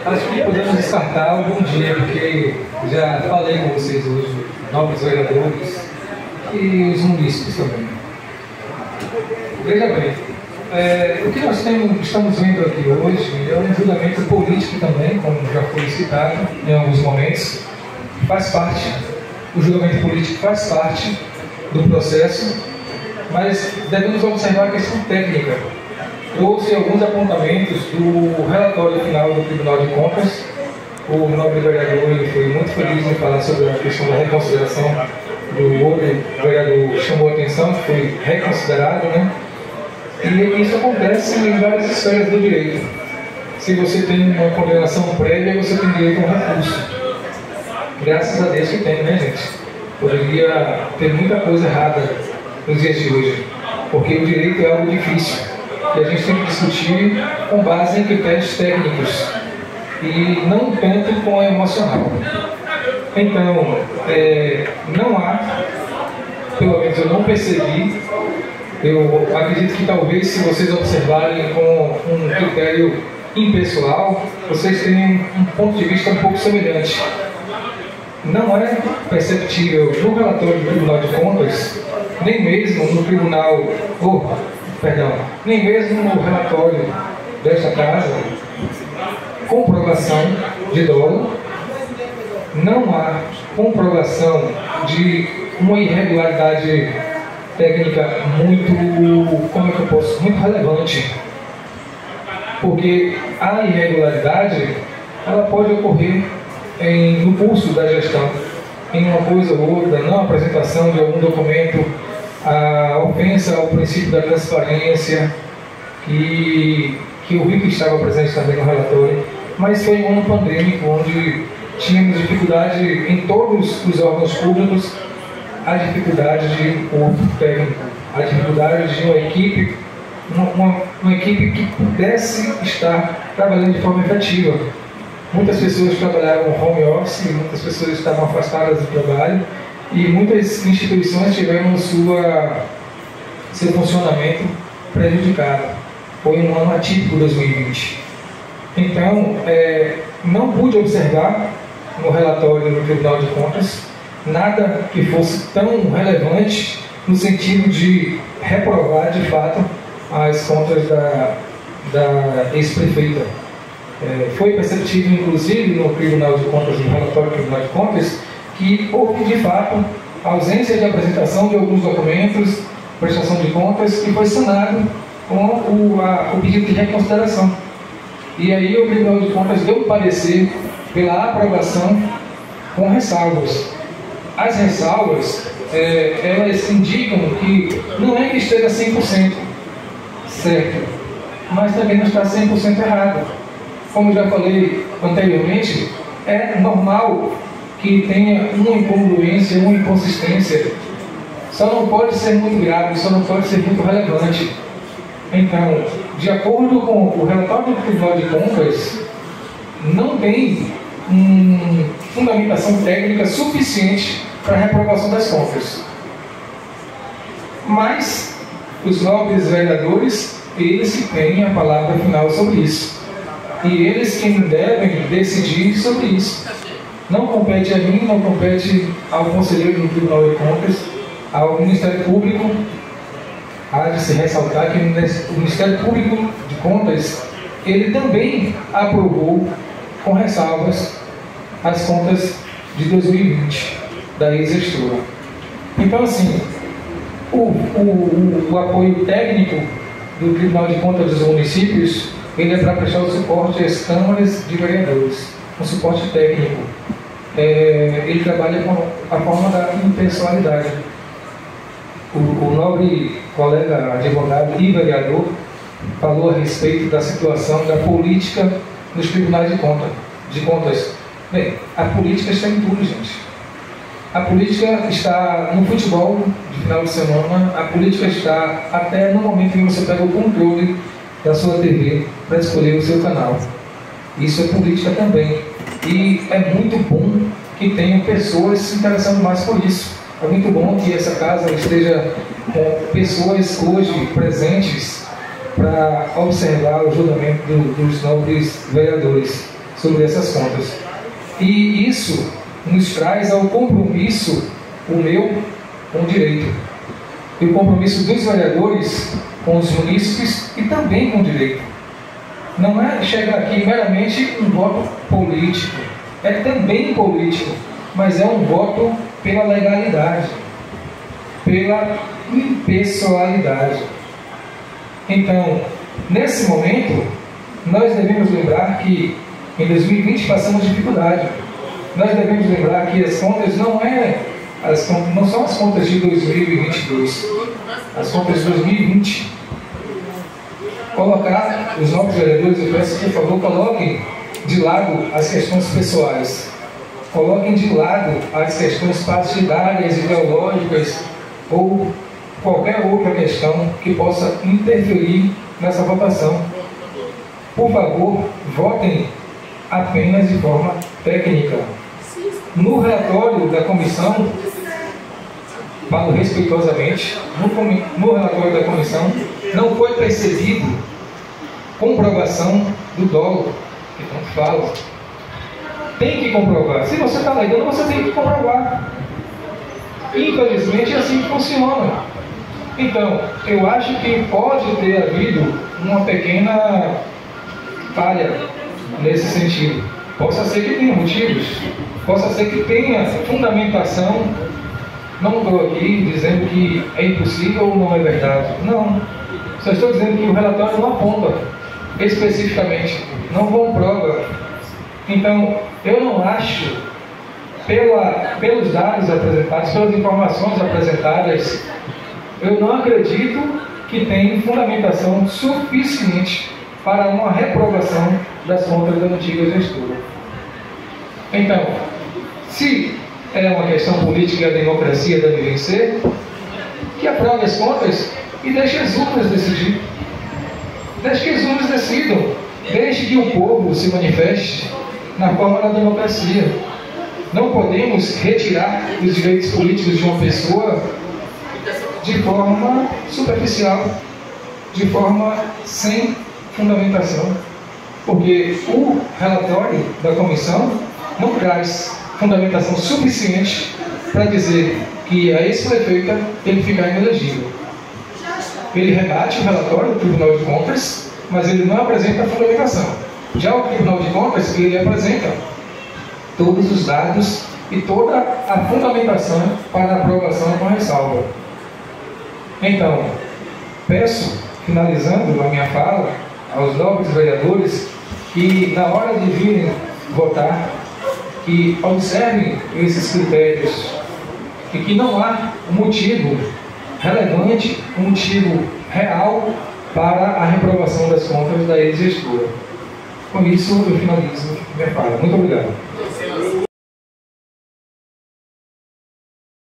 Acho que podemos descartar algum dia, porque já falei com vocês hoje, novos vereadores e os munícipes também. Veja bem, o que nós estamos vendo aqui hoje é um julgamento político também, como já foi citado em alguns momentos, faz parte, o julgamento político faz parte do processo, mas devemos observar a questão técnica. Trouxe alguns apontamentos do relatório final do Tribunal de Contas. O nobre vereador ele foi muito feliz em falar sobre a questão da reconsideração do outro vereador, chamou a atenção, que foi reconsiderado, né? E isso acontece em várias esferas do direito. Se você tem uma condenação prévia, você tem direito a um recurso. Graças a Deus que tem, né, gente? Poderia ter muita coisa errada nos dias de hoje, porque o direito é algo difícil. E a gente tem que discutir com base em critérios técnicos e não tanto com o emocional. Então, não há, pelo menos eu não percebi, eu acredito que talvez se vocês observarem com um critério impessoal, vocês tenham um ponto de vista um pouco semelhante. Não é perceptível no relatório do Tribunal de Contas, nem mesmo no Tribunal, nem mesmo no relatório desta casa, comprovação de dolo, não há comprovação de uma irregularidade técnica muito, muito relevante, porque a irregularidade ela pode ocorrer no curso da gestão, em uma coisa ou outra, não apresentação de algum documento, a ofensa ao princípio da transparência, que eu vi que estava presente também no relatório, mas foi um ano pandêmico, onde tínhamos dificuldade em todos os órgãos públicos, a dificuldade de um corpo técnico, a dificuldade de uma equipe, uma equipe que pudesse estar trabalhando de forma efetiva. Muitas pessoas trabalharam home office, muitas pessoas estavam afastadas do trabalho, e muitas instituições tiveram seu funcionamento prejudicado. Foi um ano atípico 2020. Então, não pude observar no relatório do Tribunal de Contas nada que fosse tão relevante no sentido de reprovar de fato as contas da ex-prefeita. Foi perceptível, inclusive, no Tribunal de Contas, no relatório do Tribunal de Contas, que houve, de fato, ausência de apresentação de alguns documentos, prestação de contas, que foi sanado com o pedido de reconsideração. E aí o Tribunal de Contas deu parecer pela aprovação com ressalvas. As ressalvas, elas indicam que não é que esteja 100% certo, mas também não está 100% errado. Como já falei anteriormente, é normal que tenha uma incongruência, uma inconsistência. Só não pode ser muito grave, só não pode ser muito relevante. Então, de acordo com o relatório do Tribunal de Contas, não tem fundamentação técnica suficiente para a reprovação das contas. Mas os nobres vereadores, eles que têm a palavra final sobre isso. E eles que devem decidir sobre isso. Não compete a mim, não compete ao conselheiro do Tribunal de Contas, ao Ministério Público. Há de se ressaltar que o Ministério Público de Contas, ele também aprovou com ressalvas as contas de 2020 da ex-gestora. Então, assim, o apoio técnico do Tribunal de Contas dos municípios, ele é para prestar o suporte às câmaras de vereadores, um suporte técnico. Ele trabalha com a forma da impessoalidade. O nobre colega advogado e vereador falou a respeito da situação da política nos tribunais de contas. Bem, a política está em tudo, gente. A política está no futebol de final de semana, a política está até no momento em que você pega o controle da sua TV para escolher o seu canal. Isso é política também. E é muito bom que tenham pessoas se interessando mais por isso. É muito bom que essa casa esteja com pessoas hoje presentes para observar o julgamento dos nobres vereadores sobre essas contas. E isso nos traz ao compromisso, o meu, com o direito. E o compromisso dos vereadores com os munícipes e também com o direito. Não é chegar aqui meramente um voto político, é também político, mas é um voto pela legalidade, pela impessoalidade. Então, nesse momento, nós devemos lembrar que em 2020 passamos dificuldade. Nós devemos lembrar que as contas não são as contas de 2022, as contas de 2020. Colocar os novos vereadores, eu peço que, por favor, coloquem de lado as questões pessoais. Coloquem de lado as questões partidárias, ideológicas ou qualquer outra questão que possa interferir nessa votação. Por favor, votem apenas de forma técnica. No relatório da comissão, falo respeitosamente, no relatório da comissão não foi percebido comprovação do dolo, que tanto fala. Tem que comprovar. Se você está alegando, você tem que comprovar. Infelizmente é assim que funciona. Então, eu acho que pode ter havido uma pequena falha nesse sentido. Possa ser que tenha motivos, possa ser que tenha fundamentação. Não estou aqui dizendo que é impossível ou não é verdade. Não. Só estou dizendo que o relatório não aponta especificamente, não comprova. Então, eu não acho, pelos dados apresentados, pelas informações apresentadas, eu não acredito que tem fundamentação suficiente para uma reprovação das contas da antiga gestora. Então, se é uma questão política e a democracia deve vencer, que aprove as contas e deixe as urnas decidir. Deixe que as urnas decidam. Deixe que o povo se manifeste na forma da democracia. Não podemos retirar os direitos políticos de uma pessoa de forma superficial, de forma sem fundamentação. Porque o relatório da comissão não traz fundamentação suficiente para dizer que a ex-prefeita tem que ficar inelegível. Ele rebate o relatório do Tribunal de Contas, mas ele não apresenta a fundamentação. Já o Tribunal de Contas, ele apresenta todos os dados e toda a fundamentação para a aprovação com ressalva. Então, peço, finalizando a minha fala, aos nobres vereadores que, na hora de virem votar, que observem esses critérios e que não há um motivo relevante, um motivo real para a reprovação das contas da ex-gestora. Com isso, eu finalizo minha fala. Muito obrigado.